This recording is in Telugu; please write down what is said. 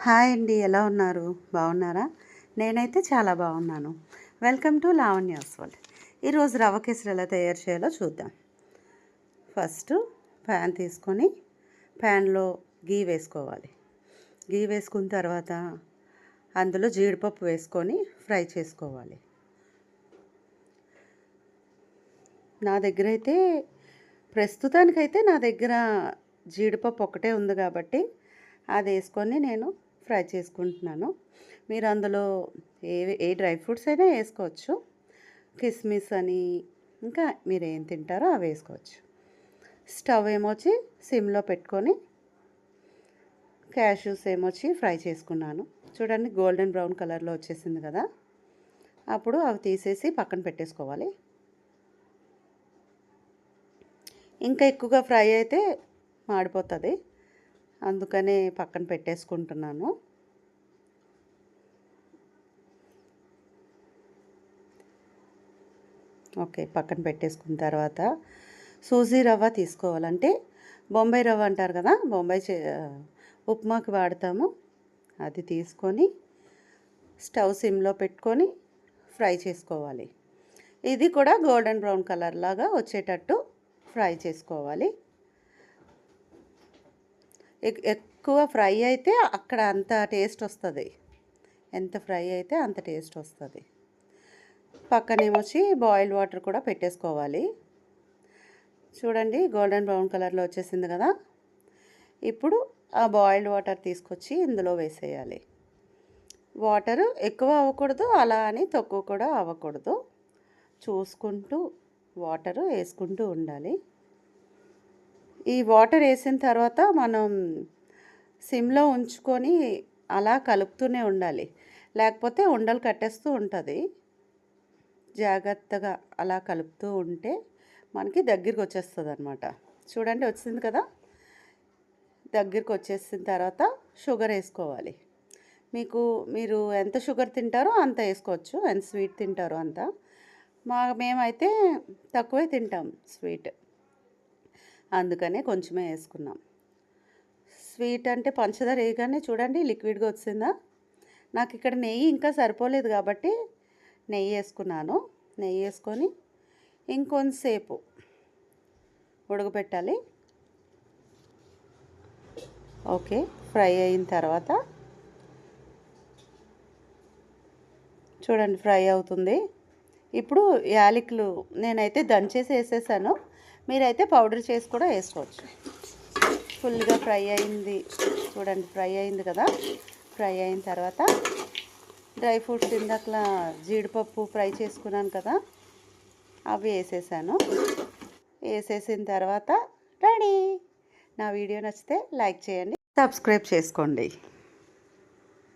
హాయ్ అండి, ఎలా ఉన్నారు? బాగున్నారా? నేనైతే చాలా బాగున్నాను. Welcome to Lavanya's world. ఈరోజు రవ్వ కేసరి ఎలా తయారు చేయాలో చూద్దాం. ఫస్ట్ ప్యాన్ తీసుకొని ప్యాన్లో గీ వేసుకోవాలి. గీ వేసుకున్న తర్వాత అందులో జీడిపప్పు వేసుకొని ఫ్రై చేసుకోవాలి. నా దగ్గర అయితే ప్రస్తుతానికైతే నా దగ్గర జీడిపప్పు ఒకటే ఉంది కాబట్టి అది వేసుకొని నేను ఫ్రై చేసుకుంటున్నాను. మీరు అందులో ఏ డ్రై ఫ్రూట్స్ అయినా వేసుకోవచ్చు. కిస్మిస్ అని ఇంకా మీరు ఏం తింటారో అవి వేసుకోవచ్చు. స్టవ్ ఏమొచ్చి సిమ్లో పెట్టుకొని క్యాష్యూస్ ఏమొచ్చి ఫ్రై చేసుకున్నాను. చూడండి, గోల్డెన్ బ్రౌన్ కలర్లో వచ్చేసింది కదా. అప్పుడు అవి తీసేసి పక్కన పెట్టేసుకోవాలి. ఇంకా ఎక్కువగా ఫ్రై అయితే మాడిపోతుంది, అందుకనే పక్కన పెట్టేసుకుంటున్నాను. ఓకే, పక్కన పెట్టేసుకున్న తర్వాత సూజీ రవ్వ తీసుకోవాలంటే బొంబాయి రవ్వ అంటారు కదా, ఉప్మాకి వాడతాము. అది తీసుకొని స్టవ్ సిమ్లో పెట్టుకొని ఫ్రై చేసుకోవాలి. ఇది కూడా గోల్డెన్ బ్రౌన్ కలర్ లాగా వచ్చేటట్టు ఫ్రై చేసుకోవాలి. ఎక్కువ ఫ్రై అయితే అక్కడ అంత టేస్ట్ వస్తుంది, ఎంత ఫ్రై అయితే అంత టేస్ట్ వస్తుంది. పక్కనేమొచ్చి బాయిల్డ్ వాటర్ కూడా పెట్టేసుకోవాలి. చూడండి, గోల్డెన్ బ్రౌన్ కలర్లో వచ్చేసింది కదా. ఇప్పుడు ఆ బాయిల్డ్ వాటర్ తీసుకొచ్చి ఇందులో వేసేయాలి. వాటర్ ఎక్కువ అవ్వకూడదు, అలా అని తక్కువ కూడా అవ్వకూడదు. చూసుకుంటూ వాటర్ వేసుకుంటూ ఉండాలి. ఈ వాటర్ వేసిన తర్వాత మనం సిమ్లో ఉంచుకొని అలా కలుపుతూనే ఉండాలి, లేకపోతే ఉండలు కట్టేస్తూ ఉంటుంది. జాగ్రత్తగా అలా కలుపుతూ ఉంటే మనకి దగ్గరికి వచ్చేస్తుంది అనమాట. చూడండి, వచ్చింది కదా. దగ్గరికి వచ్చేసిన తర్వాత షుగర్ వేసుకోవాలి. మీరు ఎంత షుగర్ తింటారో అంత వేసుకోవచ్చు, ఎంత స్వీట్ తింటారో అంత. మేమైతే తక్కువే తింటాం స్వీట్, అందుకనే కొంచెమే వేసుకున్నాం. స్వీట్ అంటే పంచదార వేయగానే చూడండి లిక్విడ్గా వచ్చిందా. నాకు ఇక్కడ నెయ్యి ఇంకా సరిపోలేదు కాబట్టి నెయ్యి వేసుకున్నాను. నెయ్యి వేసుకొని ఇంకొంతసేపు ఉడకబెట్టాలి. ఓకే, ఫ్రై అయిన తర్వాత చూడండి ఫ్రై అవుతుంది. ఇప్పుడు యాలకులు నేనైతే దంచేసి వేసేసాను, మీరైతే పౌడర్ చేసి కూడా వేసుకోవచ్చు. ఫుల్గా ఫ్రై అయింది, చూడండి ఫ్రై అయింది కదా. ఫ్రై అయిన తర్వాత డ్రై ఫ్రూట్స్ ఇందాకలా జీడిపప్పు ఫ్రై చేసుకున్నాను కదా, అవి వేసేసాను. వేసేసిన తర్వాత రెడీ. నా వీడియో నచ్చితే లైక్ చేయండి, సబ్స్క్రైబ్ చేసుకోండి.